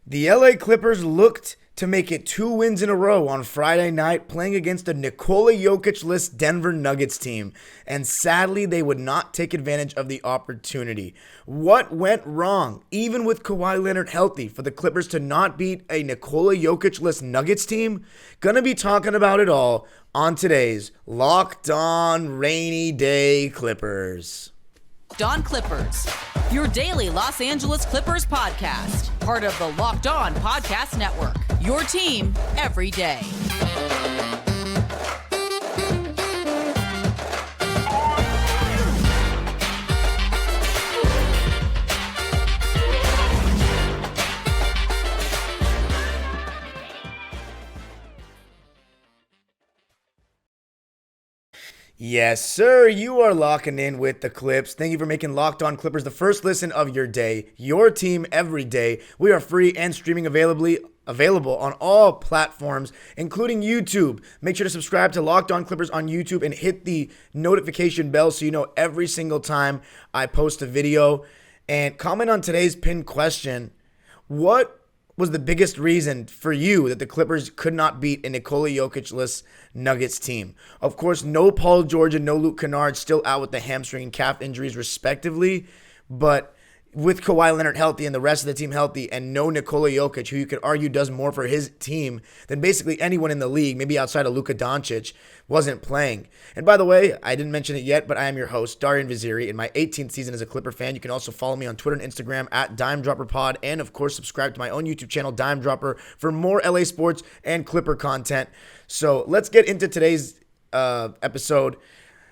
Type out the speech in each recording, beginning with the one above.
The LA Clippers looked to make it 2 wins in a row on Friday night, playing against a Nikola Jokic-less Denver Nuggets team, and sadly they would not take advantage of the opportunity. What went wrong, even with Kawhi Leonard healthy, for the Clippers to not beat a Nikola Jokic-less Nuggets team? Gonna be talking about it all on today's Locked On Rainy Day Clippers. Locked On Clippers, your daily Los Angeles Clippers podcast. Part of the Locked On Podcast Network, your team every day. Yes, sir. You are locking in with the Clips. Thank you for making Locked On Clippers the first listen of your day, your team every day. We are free and streaming available on all platforms, including YouTube. Make sure to subscribe to Locked On Clippers on YouTube and hit the notification bell so you know every single time I post a video. And comment on today's pinned question. What was the biggest reason for you that the Clippers could not beat a Nikola Jokic-less Nuggets team? Of course, no Paul George and no Luke Kennard, still out with the hamstring and calf injuries respectively, but with Kawhi Leonard healthy and the rest of the team healthy and no Nikola Jokic, who you could argue does more for his team than basically anyone in the league, maybe outside of Luka Doncic, wasn't playing. And by the way, I didn't mention it yet, but I am your host, Darian Vaziri, in my 18th season as a Clipper fan. You can also follow me on Twitter and Instagram at DimeDropperPod, and of course, subscribe to my own YouTube channel, Dime Dropper, for more LA sports and Clipper content. So let's get into today's episode.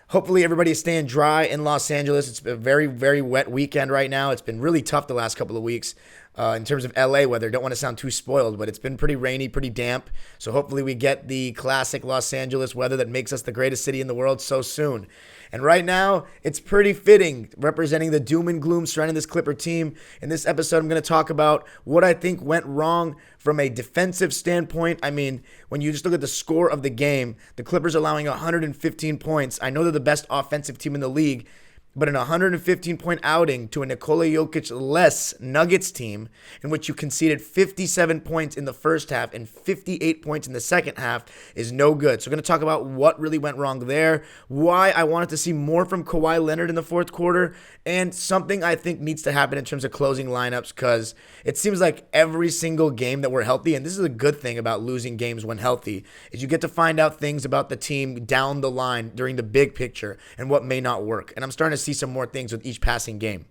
Hopefully everybody is staying dry in Los Angeles. It's a very, very wet weekend right now. It's been really tough the last couple of weeks in terms of LA weather. Don't want to sound too spoiled, but it's been pretty rainy, pretty damp. So hopefully we get the classic Los Angeles weather that makes us the greatest city in the world so soon. And right now, it's pretty fitting, representing the doom and gloom surrounding this Clipper team. In this episode, I'm going to talk about what I think went wrong from a defensive standpoint. I mean, when you just look at the score of the game, the Clippers allowing 115 points. I know they're the best offensive team in the league, but an 115-point outing to a Nikola Jokic-less Nuggets team in which you conceded 57 points in the first half and 58 points in the second half is no good. So we're going to talk about what really went wrong there, why I wanted to see more from Kawhi Leonard in the fourth quarter, and something I think needs to happen in terms of closing lineups, because it seems like every single game that we're healthy, and this is a good thing about losing games when healthy, is you get to find out things about the team down the line during the big picture and what may not work. And I'm starting to see some more things with each passing game.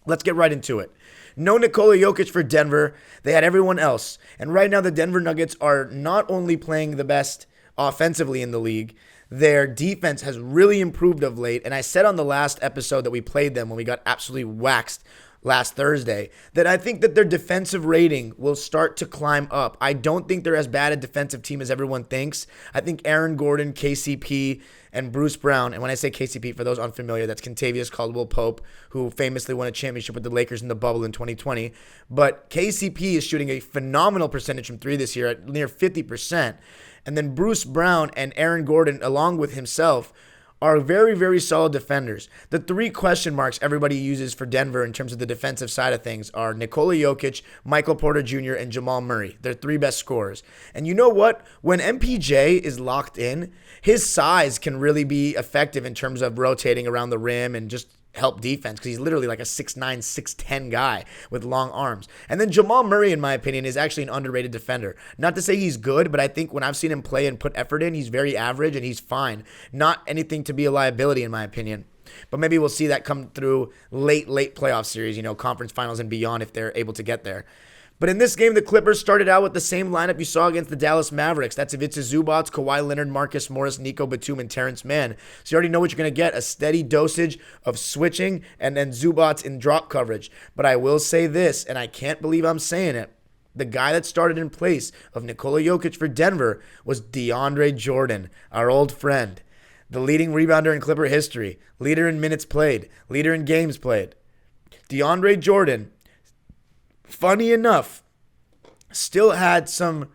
Let's get right into it. No Nikola Jokic for Denver. They had everyone else. And right now the Denver Nuggets are not only playing the best offensively in the league, their defense has really improved of late. And I said on the last episode that we played them when we got absolutely waxed last Thursday, that I think that their defensive rating will start to climb up. I don't think they're as bad a defensive team as everyone thinks. I think Aaron Gordon, KCP, and Bruce Brown, and when I say KCP, for those unfamiliar, that's Kentavious Caldwell-Pope, who famously won a championship with the Lakers in the bubble in 2020. But KCP is shooting a phenomenal percentage from three this year at near 50%. And then Bruce Brown and Aaron Gordon, along with himself, are very, very solid defenders. The three question marks everybody uses for Denver in terms of the defensive side of things are Nikola Jokic, Michael Porter Jr., and Jamal Murray. They're three best scorers. And you know what? When MPJ is locked in, his size can really be effective in terms of rotating around the rim and just help defense, because he's literally like a 6'9", 6'10" guy with long arms. And then Jamal Murray, in my opinion, is actually an underrated defender. Not to say he's good, but I think when I've seen him play and put effort in, he's very average and he's fine. Not anything to be a liability, in my opinion. But maybe we'll see that come through late playoff series, conference finals and beyond if they're able to get there. But in this game, the Clippers started out with the same lineup you saw against the Dallas Mavericks. That's Ivica Zubac, Kawhi Leonard, Marcus Morris, Nico Batum, and Terrence Mann. So you already know what you're going to get, a steady dosage of switching and then Zubac in drop coverage. But I will say this, and I can't believe I'm saying it, the guy that started in place of Nikola Jokic for Denver was DeAndre Jordan, our old friend, the leading rebounder in Clipper history, leader in minutes played, leader in games played. DeAndre Jordan, funny enough, still had some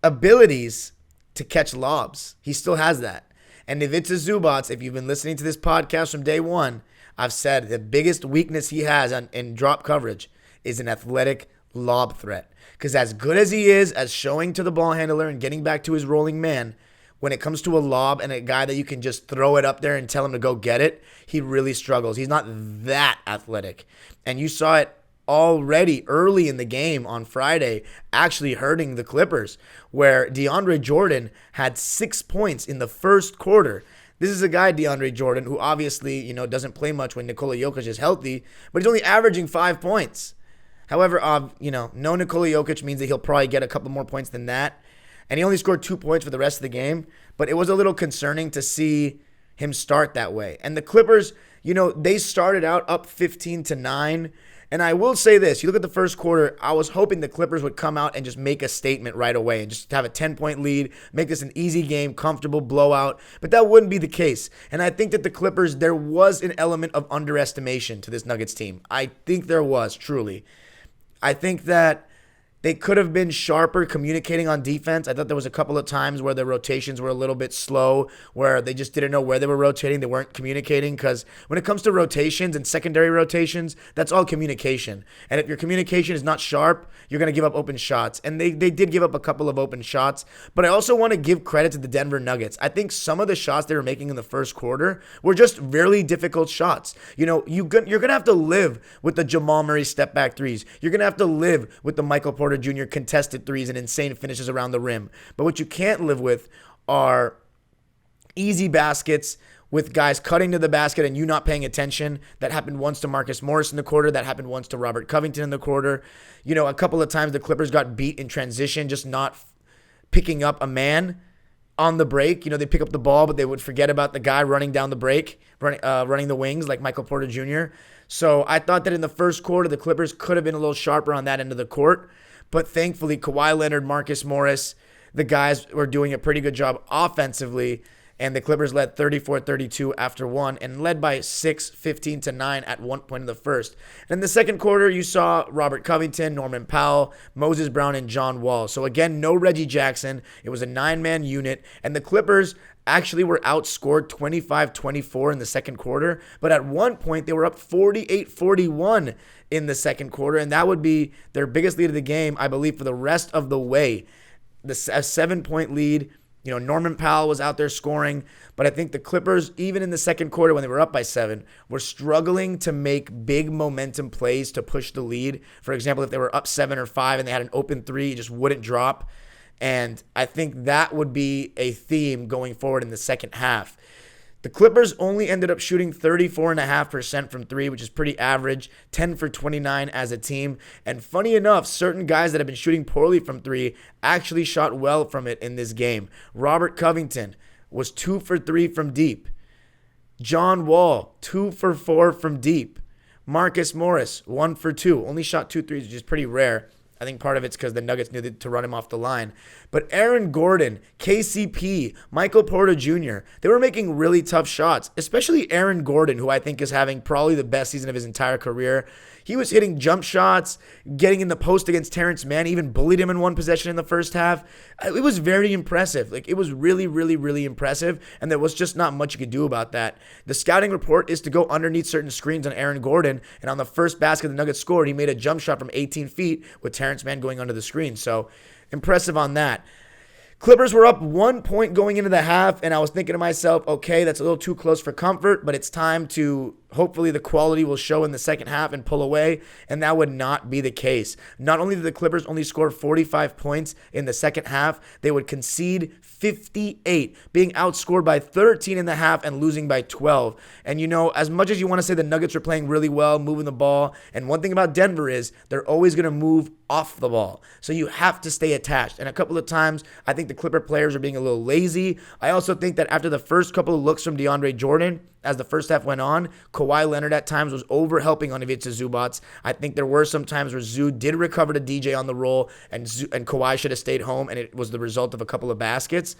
abilities to catch lobs. He still has that. And Ivica Zubac, if you've been listening to this podcast from day one, I've said the biggest weakness he has in drop coverage is an athletic lob threat. Because as good as he is as showing to the ball handler and getting back to his rolling man, when it comes to a lob and a guy that you can just throw it up there and tell him to go get it, he really struggles. He's not that athletic. And you saw it already early in the game on Friday, actually hurting the Clippers, where DeAndre Jordan had 6 points in the first quarter. This is a guy, DeAndre Jordan, who obviously, doesn't play much when Nikola Jokic is healthy, but he's only averaging 5 points. However, no Nikola Jokic means that he'll probably get a couple more points than that. And he only scored 2 points for the rest of the game, but it was a little concerning to see him start that way. And the Clippers, they started out up 15-9. And I will say this, you look at the first quarter, I was hoping the Clippers would come out and just make a statement right away and just have a 10-point lead, make this an easy game, comfortable blowout, but that wouldn't be the case. And I think that the Clippers, there was an element of underestimation to this Nuggets team. I think there was, truly. I think that they could have been sharper communicating on defense. I thought there was a couple of times where the rotations were a little bit slow, where they just didn't know where they were rotating. They weren't communicating, because when it comes to rotations and secondary rotations, that's all communication. And if your communication is not sharp, you're going to give up open shots. And they did give up a couple of open shots. But I also want to give credit to the Denver Nuggets. I think some of the shots they were making in the first quarter were just really difficult shots. You're going to have to live with the Jamal Murray step back threes. You're going to have to live with the Michael Porter Jr. contested threes and insane finishes around the rim. But what you can't live with are easy baskets with guys cutting to the basket and you not paying attention. That happened once to Marcus Morris in the quarter. That happened once to Robert Covington in the quarter. A couple of times the Clippers got beat in transition, just not picking up a man on the break. They pick up the ball, but they would forget about the guy running down the break, running the wings like Michael Porter Jr. So I thought that in the first quarter, the Clippers could have been a little sharper on that end of the court. But thankfully, Kawhi Leonard, Marcus Morris, the guys were doing a pretty good job offensively. And the Clippers led 34-32 after one and led by 15-9 at one point in the first. And in the second quarter, you saw Robert Covington, Norman Powell, Moses Brown, and John Wall. So again, no Reggie Jackson. It was a 9-man unit. And the Clippers actually were outscored 25-24 in the second quarter. But at one point, they were up 48-41 in the second quarter. And that would be their biggest lead of the game, I believe, for the rest of the way. A 7-point lead. Norman Powell was out there scoring, but I think the Clippers, even in the second quarter when they were up by 7, were struggling to make big momentum plays to push the lead. For example, if they were up 7 or 5 and they had an open 3, it just wouldn't drop. And I think that would be a theme going forward in the second half. The Clippers only ended up shooting 34.5% from 3, which is pretty average, 10 for 29 as a team. And funny enough, certain guys that have been shooting poorly from 3 actually shot well from it in this game. Robert Covington was 2 for 3 from deep. John Wall, 2 for 4 from deep. Marcus Morris, 1 for 2. Only shot 2 threes, which is pretty rare. I think part of it's because the Nuggets needed to run him off the line. But Aaron Gordon, KCP, Michael Porter Jr., they were making really tough shots, especially Aaron Gordon, who I think is having probably the best season of his entire career. He was hitting jump shots, getting in the post against Terrence Mann, even bullied him in one possession in the first half. It was very impressive. It was really, really, really impressive, and there was just not much you could do about that. The scouting report is to go underneath certain screens on Aaron Gordon, and on the first basket the Nuggets scored, he made a jump shot from 18 feet with Terrence Mann going under the screen. So impressive on that. Clippers were up 1 point going into the half, and I was thinking to myself, okay, that's a little too close for comfort, but it's time to hopefully the quality will show in the second half and pull away, and that would not be the case. Not only did the Clippers only score 45 points in the second half, they would concede 58, being outscored by 13 in the half and losing by 12. And as much as you want to say the Nuggets are playing really well, moving the ball, and one thing about Denver is they're always going to move off the ball. So you have to stay attached. And a couple of times, I think the Clipper players are being a little lazy. I also think that after the first couple of looks from DeAndre Jordan, as the first half went on, Kawhi Leonard at times was over-helping on Ivica Zubats. I think there were some times where Zoo did recover to DJ on the roll, and Kawhi should have stayed home, and it was the result of a couple of baskets.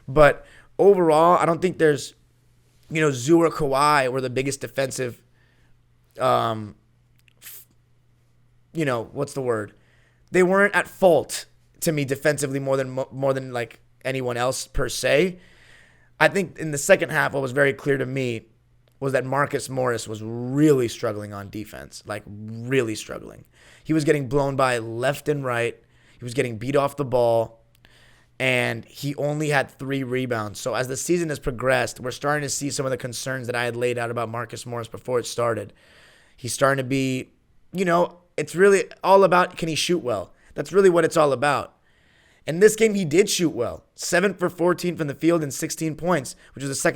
But overall, I don't think there's, Zoo or Kawhi were the biggest defensive, what's the word? They weren't at fault to me defensively more than like anyone else per se. I think in the second half, what was very clear to me was that Marcus Morris was really struggling on defense, like really struggling. He was getting blown by left and right. He was getting beat off the ball, and he only had 3 rebounds. So as the season has progressed, we're starting to see some of the concerns that I had laid out about Marcus Morris before it started. He's starting to be, it's really all about, can he shoot well? That's really what it's all about. In this game, he did shoot well. 7 for 14 from the field and 16 points, which was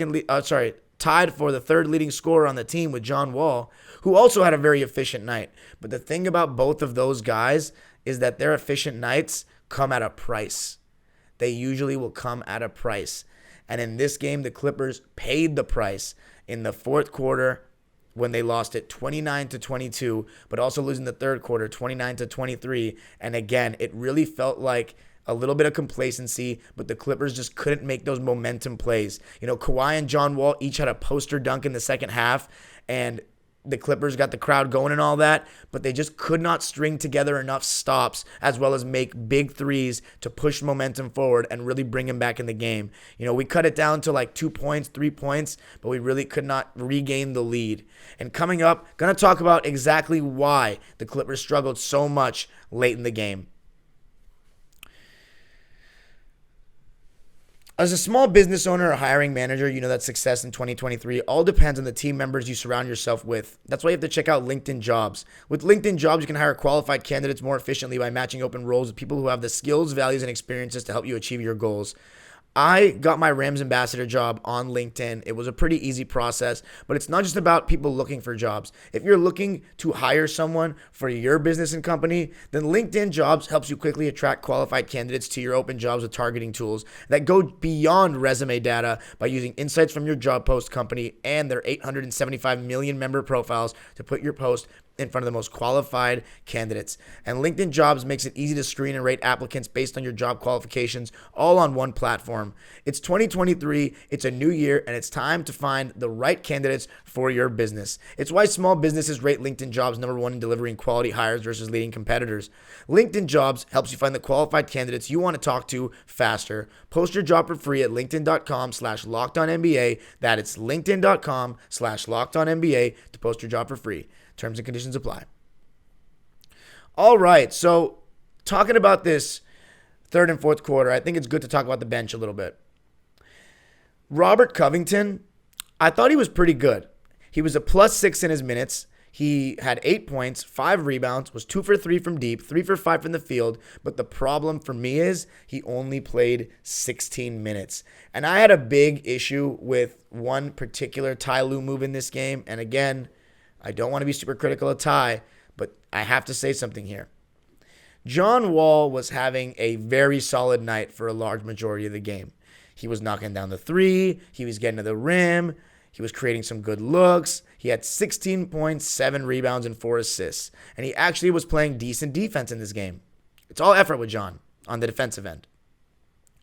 tied for the third leading scorer on the team with John Wall, who also had a very efficient night. But the thing about both of those guys is that their efficient nights come at a price. They usually will come at a price. And in this game, the Clippers paid the price in the fourth quarter when they lost it 29-22, but also losing the third quarter 29-23. And again, it really felt like a little bit of complacency, but the Clippers just couldn't make those momentum plays. Kawhi and John Wall each had a poster dunk in the second half, and the Clippers got the crowd going and all that, but they just could not string together enough stops as well as make big threes to push momentum forward and really bring him back in the game. We cut it down to like 2 points, 3 points, but we really could not regain the lead. And coming up, going to talk about exactly why the Clippers struggled so much late in the game. As a small business owner or hiring manager, that success in 2023 all depends on the team members you surround yourself with. That's why you have to check out LinkedIn Jobs. With LinkedIn Jobs, you can hire qualified candidates more efficiently by matching open roles with people who have the skills, values, and experiences to help you achieve your goals. I got my Rams ambassador job on LinkedIn. It was a pretty easy process, but it's not just about people looking for jobs. If you're looking to hire someone for your business and company, then LinkedIn Jobs helps you quickly attract qualified candidates to your open jobs with targeting tools that go beyond resume data by using insights from your job post company and their 875 million member profiles to put your post in front of the most qualified candidates. And LinkedIn Jobs makes it easy to screen and rate applicants based on your job qualifications, all on one platform. It's 2023, it's a new year, and it's time to find the right candidates for your business. It's why small businesses rate LinkedIn Jobs #1 in delivering quality hires versus leading competitors. LinkedIn Jobs helps you find the qualified candidates you want to talk to faster. Post your job for free at linkedin.com/lockedonnba. That is linkedin.com/lockedonnba to post your job for free. Terms and conditions apply. All right, so talking about this third and fourth quarter, I think it's good to talk about the bench a little bit. Robert Covington, I thought he was pretty good. He was a +6 in his minutes. He had 8 points, 5 rebounds, was 2 for 3 from deep, 3 for 5 from the field. But the problem for me is he only played 16 minutes. And I had a big issue with one particular Ty Lue move in this game. And again, I don't want to be super critical of Ty, but I have to say something here. John Wall was having a very solid night for a large majority of the game. He was knocking down the three. He was getting to the rim. He was creating some good looks. He had 16 points, 7 rebounds, and 4 assists. And he actually was playing decent defense in this game. It's all effort with John on the defensive end.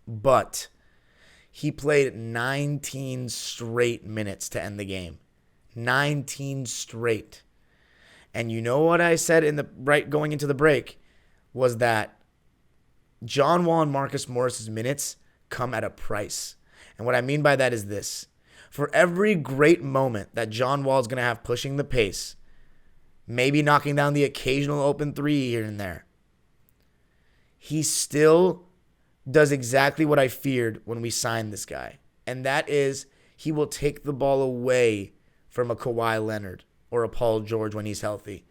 But he played 19 straight minutes to end the game. 19 straight. And you know what I said going into the break was that John Wall and Marcus Morris's minutes come at a price. And what I mean by that is this. For every great moment that John Wall is going to have pushing the pace, maybe knocking down the occasional open three here and there, he still does exactly what I feared when we signed this guy. And that is he will take the ball away from a Kawhi Leonard or a Paul George when he's healthy.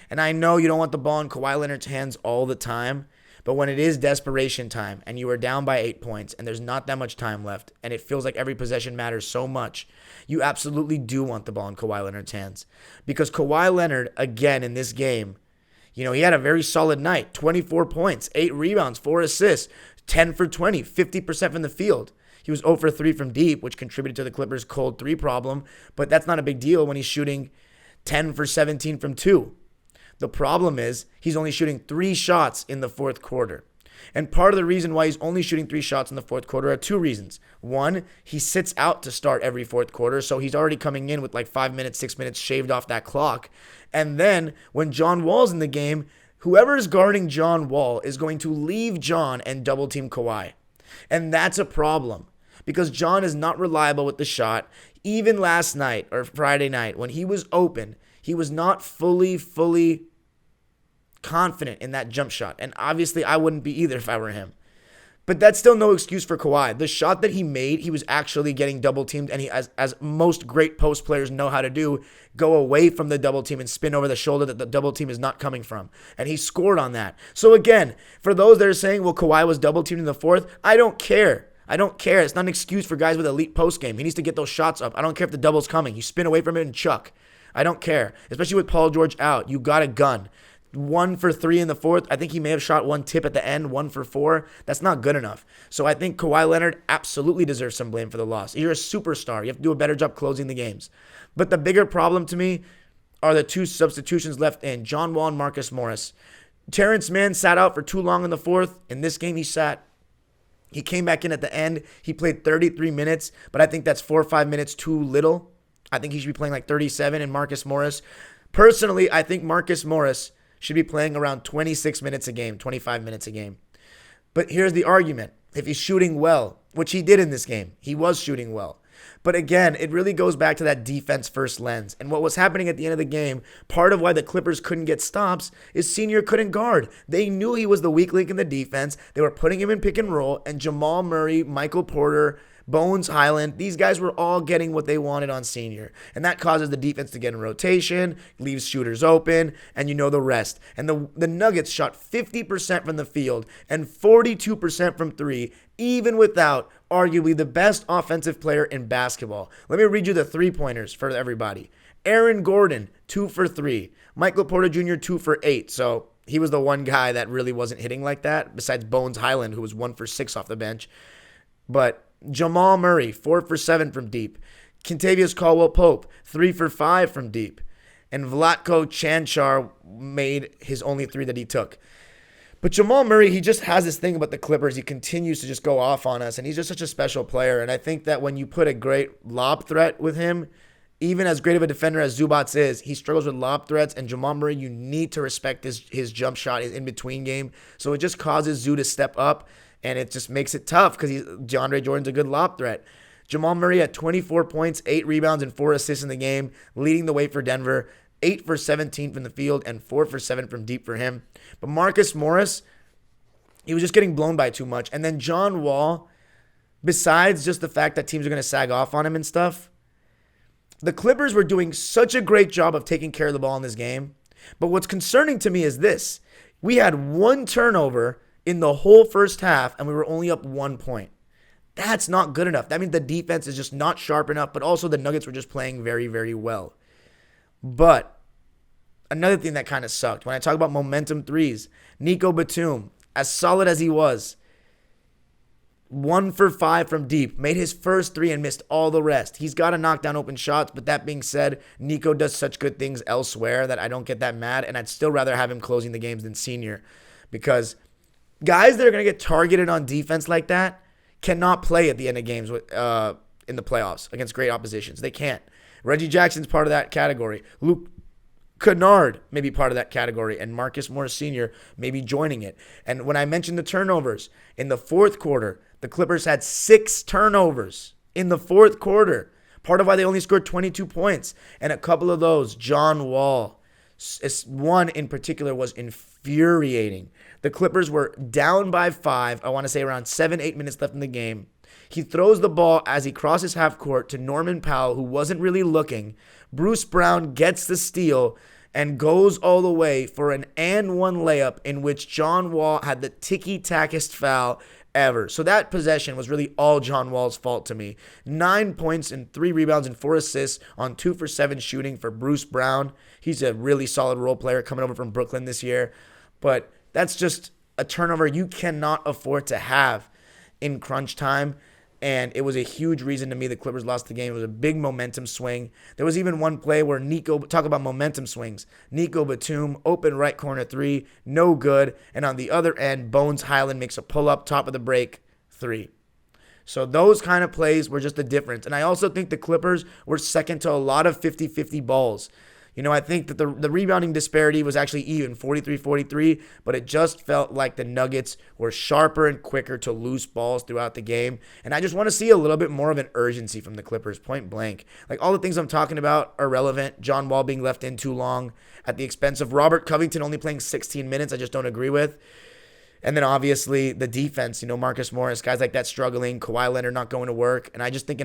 And I know you don't want the ball in Kawhi Leonard's hands all the time, but when it is desperation time and you are down by 8 points and there's not that much time left and it feels like every possession matters so much, you absolutely do want the ball in Kawhi Leonard's hands. Because Kawhi Leonard, again in this game, he had a very solid night. 24 points, 8 rebounds, 4 assists, 10 for 20, 50% from the field. He was 0 for 3 from deep, which contributed to the Clippers' cold 3 problem, but that's not a big deal when he's shooting 10 for 17 from 2. The problem is he's only shooting 3 shots in the fourth quarter. And part of the reason why he's only shooting 3 shots in the fourth quarter are 2 reasons. One, he sits out to start every fourth quarter, so he's already coming in with like 5 minutes, 6 minutes shaved off that clock. And then when John Wall's in the game, whoever is guarding John Wall is going to leave John and double team Kawhi. And that's a problem. because John is not reliable with the shot. Even last night or Friday night when he was open, he was not fully confident in that jump shot. And obviously I wouldn't be either if I were him. But that's still no excuse for Kawhi. The shot that he made, he was actually getting double teamed, and he, as most great post players know how to do, go away from the double team and spin over the shoulder that the double team is not coming from. And he scored on that. So again, for those that are saying, well, Kawhi was double teamed in the fourth, I don't care. I don't care. It's not an excuse for guys with elite post game. He needs to get those shots up. I don't care if the double's coming. You spin away from it and chuck. I don't care. Especially with Paul George out. You got a gun. 1 for 3 in the fourth. I think he may have shot one tip at the end, 1 for 4. That's not good enough. So I think Kawhi Leonard absolutely deserves some blame for the loss. You're a superstar. You have to do a better job closing the games. But the bigger problem to me are the two substitutions left in, John Wall and Marcus Morris. Terrence Mann sat out for too long in the fourth. In this game, he sat. He came back in at the end. He played 33 minutes, but I think that's 4 or 5 minutes too little. I think he should be playing like 37, and Marcus Morris. Personally, I think Marcus Morris should be playing around 26 minutes a game, 25 minutes a game. But here's the argument. If he's shooting well, which he did in this game, he was shooting well. But again, it really goes back to that defense first lens. And what was happening at the end of the game, part of why the Clippers couldn't get stops is Senior couldn't guard. They knew he was the weak link in the defense. They were putting him in pick and roll, and Jamal Murray, Michael Porter, Bones Highland, these guys were all getting what they wanted on Senior. And that causes the defense to get in rotation, leaves shooters open, and you know the rest. And the Nuggets shot 50% from the field and 42% from three, even without arguably the best offensive player in basketball. Let me read you the three-pointers for everybody. Aaron Gordon, 2 for 3. Michael Porter Jr., 2 for 8. So he was the one guy that really wasn't hitting like that, besides Bones Highland, who was 1 for 6 off the bench. But Jamal Murray, 4 for 7 from deep. Kentavious Caldwell-Pope, 3 for 5 from deep. And Vlatko Cancar made his only 3 that he took. But Jamal Murray, he just has this thing about the Clippers. He continues to just go off on us, and he's just such a special player. And I think that when you put a great lob threat with him, even as great of a defender as Zubac is, he struggles with lob threats. And Jamal Murray, you need to respect his jump shot, his in-between game. So it just causes Zoo to step up. And it just makes it tough because DeAndre Jordan's a good lob threat. Jamal Murray had 24 points, 8 rebounds, and 4 assists in the game, leading the way for Denver. 8 for 17 from the field and 4 for 7 from deep for him. But Marcus Morris, he was just getting blown by too much. And then John Wall, besides just the fact that teams are going to sag off on him and stuff, the Clippers were doing such a great job of taking care of the ball in this game. But what's concerning to me is this. We had 1 turnover in the whole first half, and we were only up 1 point. That's not good enough. That means the defense is just not sharp enough, but also the Nuggets were just playing very, very well. But another thing that kind of sucked, when I talk about momentum threes, Nico Batum, as solid as he was, 1 for 5 from deep, made his first 3 and missed all the rest. He's got to knock down open shots, but that being said, Nico does such good things elsewhere that I don't get that mad, and I'd still rather have him closing the games than Senior, because guys that are going to get targeted on defense like that cannot play at the end of games in the playoffs against great oppositions. They can't. Reggie Jackson's part of that category. Luke Kennard may be part of that category, and Marcus Morris Sr. may be joining it. And when I mentioned the turnovers, in the fourth quarter, the Clippers had 6 turnovers in the fourth quarter. Part of why they only scored 22 points. And a couple of those, John Wall, one in particular was infuriating. The Clippers were down by 5. I want to say around 7-8 minutes left in the game. He throws the ball as he crosses half court to Norman Powell, who wasn't really looking. Bruce Brown gets the steal and goes all the way for an and one layup in which John Wall had the ticky-tackest foul ever. So that possession was really all John Wall's fault to me. 9 points and 3 rebounds and 4 assists on 2 for 7 shooting for Bruce Brown. He's a really solid role player coming over from Brooklyn this year. But that's just a turnover you cannot afford to have in crunch time. And it was a huge reason to me the Clippers lost the game. It was a big momentum swing. There was even one play where talk about momentum swings. Nico Batum, open right corner 3, no good. And on the other end, Bones Highland makes a pull-up, top of the break, 3. So those kind of plays were just the difference. And I also think the Clippers were second to a lot of 50-50 balls. I think that the rebounding disparity was actually even, 43-43, but it just felt like the Nuggets were sharper and quicker to loose balls throughout the game. And I just want to see a little bit more of an urgency from the Clippers, point blank. Like, all the things I'm talking about are relevant. John Wall being left in too long at the expense of Robert Covington only playing 16 minutes, I just don't agree with. And then obviously the defense, Marcus Morris, guys like that struggling, Kawhi Leonard not going to work. And I just think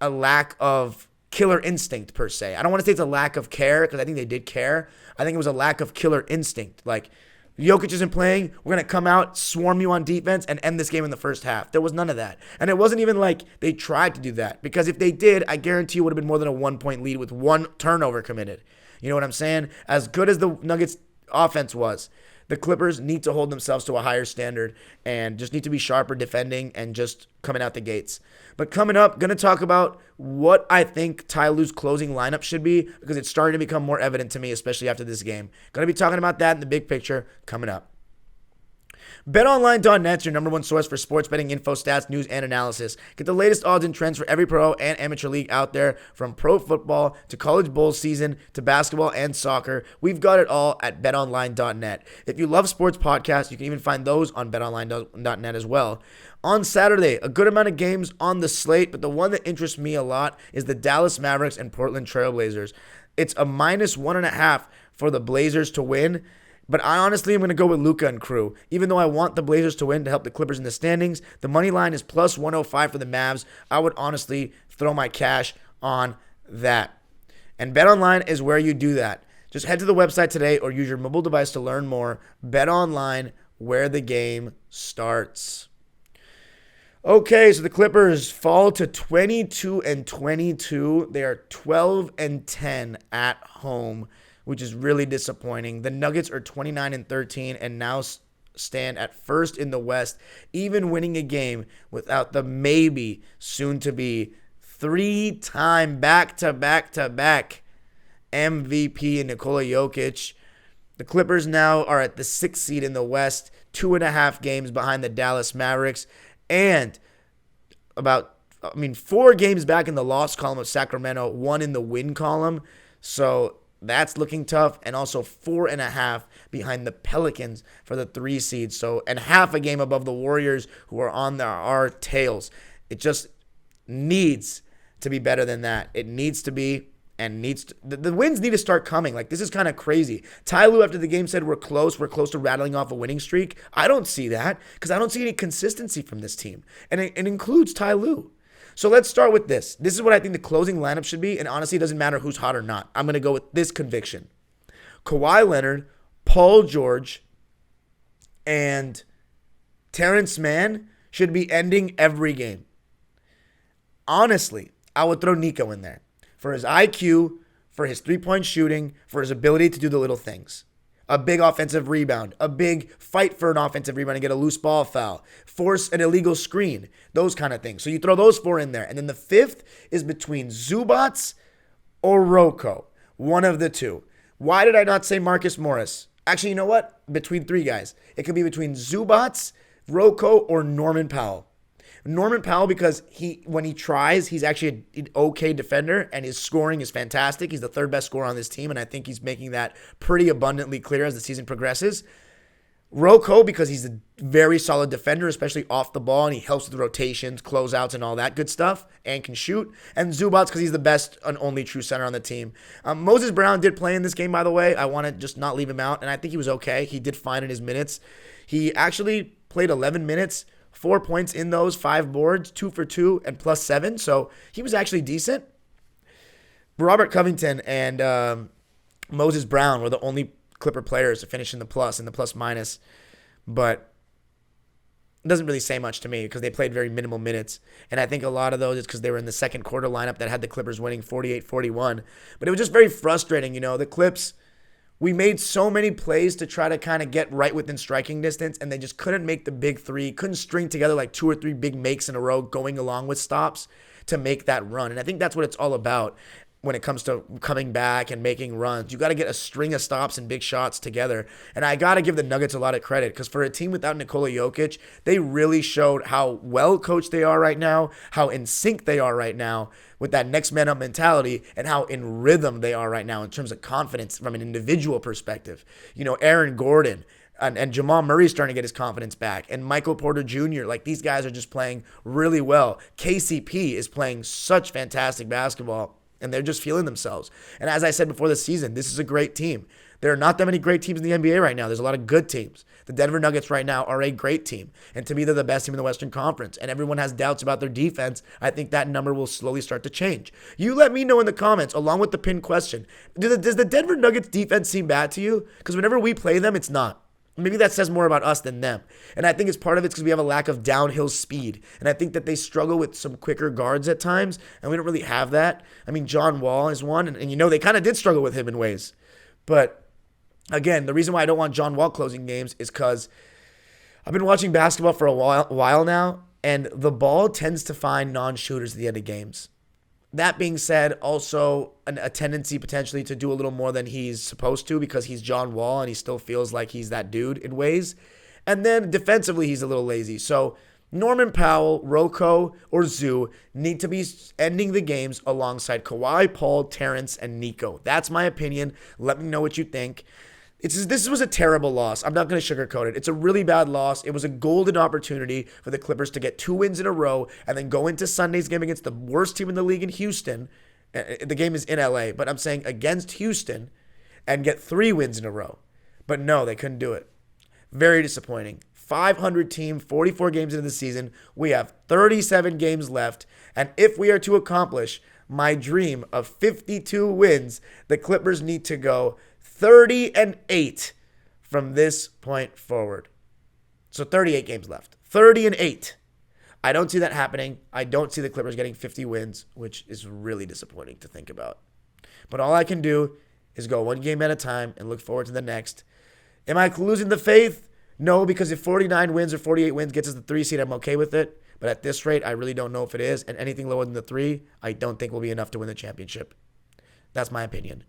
a lack of killer instinct per se. I don't want to say it's a lack of care because I think they did care. I think it was a lack of killer instinct. Like, Jokic isn't playing, we're going to come out, swarm you on defense, and end this game in the first half. There was none of that. And it wasn't even like they tried to do that, because if they did, I guarantee you it would have been more than a 1-point lead with 1 turnover committed. You know what I'm saying? As good as the Nuggets offense was, the Clippers need to hold themselves to a higher standard and just need to be sharper defending and just coming out the gates. But coming up, going to talk about what I think Ty Lue's closing lineup should be, because it's starting to become more evident to me, especially after this game. Going to be talking about that in the big picture coming up. BetOnline.net's your number one source for sports betting info, stats, news, and analysis. Get the latest odds and trends for every pro and amateur league out there, from pro football to college bowl season to basketball and soccer. We've got it all at BetOnline.net. If you love sports podcasts, you can even find those on BetOnline.net as well. On Saturday, a good amount of games on the slate, but the one that interests me a lot is the Dallas Mavericks and Portland Trail Blazers. It's a -1.5 for the Blazers to win. But I honestly am going to go with Luka and crew. Even though I want the Blazers to win to help the Clippers in the standings, the money line is +105 for the Mavs. I would honestly throw my cash on that. And BetOnline is where you do that. Just head to the website today or use your mobile device to learn more. BetOnline, where the game starts. Okay, so the Clippers fall to 22-22. They are 12-10 at home, which is really disappointing. The Nuggets are 29-13 and now stand at first in the West, even winning a game without the maybe soon-to-be 3-time back-to-back MVP Nikola Jokic. The Clippers now are at the 6th seed in the West, 2.5 games behind the Dallas Mavericks, and 4 games back in the loss column of Sacramento, 1 in the win column. So that's looking tough, and also 4.5 behind the Pelicans for the 3 seed. So, and half a game above the Warriors, who are on our tails. It just needs to be better than that. It needs to be, and the wins need to start coming. Like, this is kind of crazy. Ty Lue after the game said we're close to rattling off a winning streak. I don't see that, because I don't see any consistency from this team, and it includes Ty Lue. So let's start with this. This is what I think the closing lineup should be, and honestly, it doesn't matter who's hot or not. I'm going to go with this conviction. Kawhi Leonard, Paul George, and Terrence Mann should be ending every game. Honestly, I would throw Nico in there for his IQ, for his three-point shooting, for his ability to do the little things. A big offensive rebound, a big fight for an offensive rebound and get a loose ball foul, force an illegal screen, those kind of things. So you throw those 4 in there. And then the 5th is between Zubac or Rocco, one of the two. Why did I not say Marcus Morris? Actually, you know what? Between 3 guys. It could be between Zubac, Rocco, or Norman Powell. Norman Powell, because when he tries, he's actually an okay defender, and his scoring is fantastic. He's the 3rd best scorer on this team, and I think he's making that pretty abundantly clear as the season progresses. Rocco, because he's a very solid defender, especially off the ball, and he helps with rotations, closeouts, and all that good stuff, and can shoot. And Zubac, because he's the best and only true center on the team. Moses Brown did play in this game, by the way. I want to just not leave him out, and I think he was okay. He did fine in his minutes. He actually played 11 minutes, 4 points in those, 5 boards, 2 for 2, and +7. So he was actually decent. Robert Covington and Moses Brown were the only Clipper players to finish in the plus minus. But it doesn't really say much to me because they played very minimal minutes. And I think a lot of those is because they were in the second quarter lineup that had the Clippers winning 48-41. But it was just very frustrating. The Clips, we made so many plays to try to kind of get right within striking distance, and they just couldn't make the big 3, couldn't string together like 2 or 3 big makes in a row going along with stops to make that run. And I think that's what it's all about. when it comes to coming back and making runs. You got to get a string of stops and big shots together. And I got to give the Nuggets a lot of credit because for a team without Nikola Jokic, they really showed how well coached they are right now, how in sync they are right now with that next man up mentality, and how in rhythm they are right now in terms of confidence from an individual perspective. Aaron Gordon and Jamal Murray's starting to get his confidence back, and Michael Porter Jr. Like, these guys are just playing really well. KCP is playing such fantastic basketball, and they're just feeling themselves. And as I said before the season, this is a great team. There are not that many great teams in the NBA right now. There's a lot of good teams. The Denver Nuggets right now are a great team. And to me, they're the best team in the Western Conference. And everyone has doubts about their defense. I think that number will slowly start to change. You let me know in the comments, along with the pinned question. Does the Denver Nuggets defense seem bad to you? Because whenever we play them, it's not. Maybe that says more about us than them. And I think it's part of it because we have a lack of downhill speed. And I think that they struggle with some quicker guards at times, and we don't really have that. I mean, John Wall is one, and they kind of did struggle with him in ways. But again, the reason why I don't want John Wall closing games is because I've been watching basketball for a while now, and the ball tends to find non-shooters at the end of games. That being said, also a tendency potentially to do a little more than he's supposed to because he's John Wall and he still feels like he's that dude in ways. And then defensively, he's a little lazy. So Norman Powell, Rocco, or Zoo need to be ending the games alongside Kawhi, Paul, Terrence, and Nico. That's my opinion. Let me know what you think. This was a terrible loss. I'm not going to sugarcoat it. It's a really bad loss. It was a golden opportunity for the Clippers to get 2 wins in a row and then go into Sunday's game against the worst team in the league in Houston. The game is in LA, but I'm saying against Houston and get 3 wins in a row. But no, they couldn't do it. Very disappointing. 500 team, 44 games into the season. We have 37 games left. And if we are to accomplish my dream of 52 wins, the Clippers need to go 30-8 from this point forward. So 38 games left. 30-8. I don't see that happening. I don't see the Clippers getting 50 wins, which is really disappointing to think about. But all I can do is go one game at a time and look forward to the next. Am I losing the faith? No, because if 49 wins or 48 wins gets us the 3 seed, I'm okay with it. But at this rate, I really don't know if it is. And anything lower than the 3, I don't think will be enough to win the championship. That's my opinion.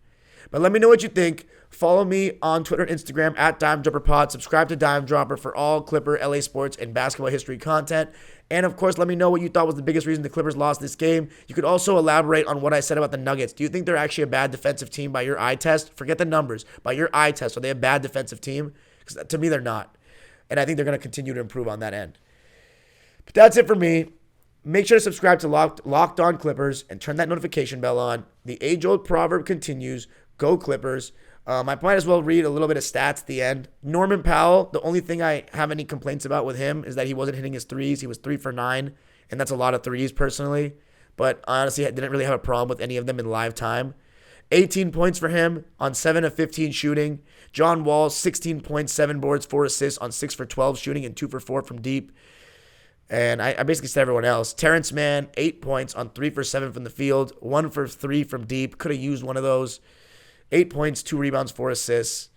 But let me know what you think. Follow me on Twitter and Instagram at DimeDropperPod. Subscribe to Dime Dropper for all Clipper, LA sports, and basketball history content. And, of course, let me know what you thought was the biggest reason the Clippers lost this game. You could also elaborate on what I said about the Nuggets. Do you think they're actually a bad defensive team by your eye test? Forget the numbers. By your eye test, are they a bad defensive team? Because to me, they're not. And I think they're going to continue to improve on that end. But that's it for me. Make sure to subscribe to Locked On Clippers and turn that notification bell on. The age-old proverb continues. Go Clippers. I might as well read a little bit of stats at the end. Norman Powell, the only thing I have any complaints about with him is that he wasn't hitting his threes. He was 3 for 9, and that's a lot of threes personally. But honestly, I didn't really have a problem with any of them in live time. 18 points for him on 7 of 15 shooting. John Wall, 16 points, 7 boards, 4 assists on 6 for 12 shooting and 2 for 4 from deep. And I basically said everyone else. Terrence Mann, 8 points on 3 for 7 from the field, 1 for 3 from deep. Could have used one of those. 8 points, 2 rebounds, 4 assists.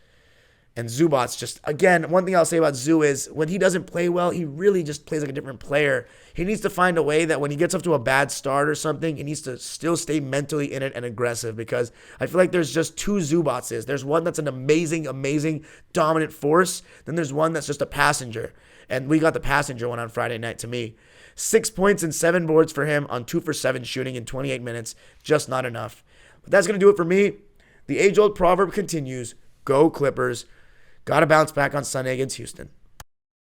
And Zubac's just, again, one thing I'll say about Zoo is when he doesn't play well, he really just plays like a different player. He needs to find a way that when he gets up to a bad start or something, he needs to still stay mentally in it and aggressive because I feel like there's just 2 Zubac's. There's one that's an amazing, dominant force. Then there's one that's just a passenger. And we got the passenger one on Friday night to me. 6 points and 7 boards for him on 2 for 7 shooting in 28 minutes. Just not enough. But that's going to do it for me. The age-old proverb continues. Go Clippers. Got to bounce back on Sunday against Houston.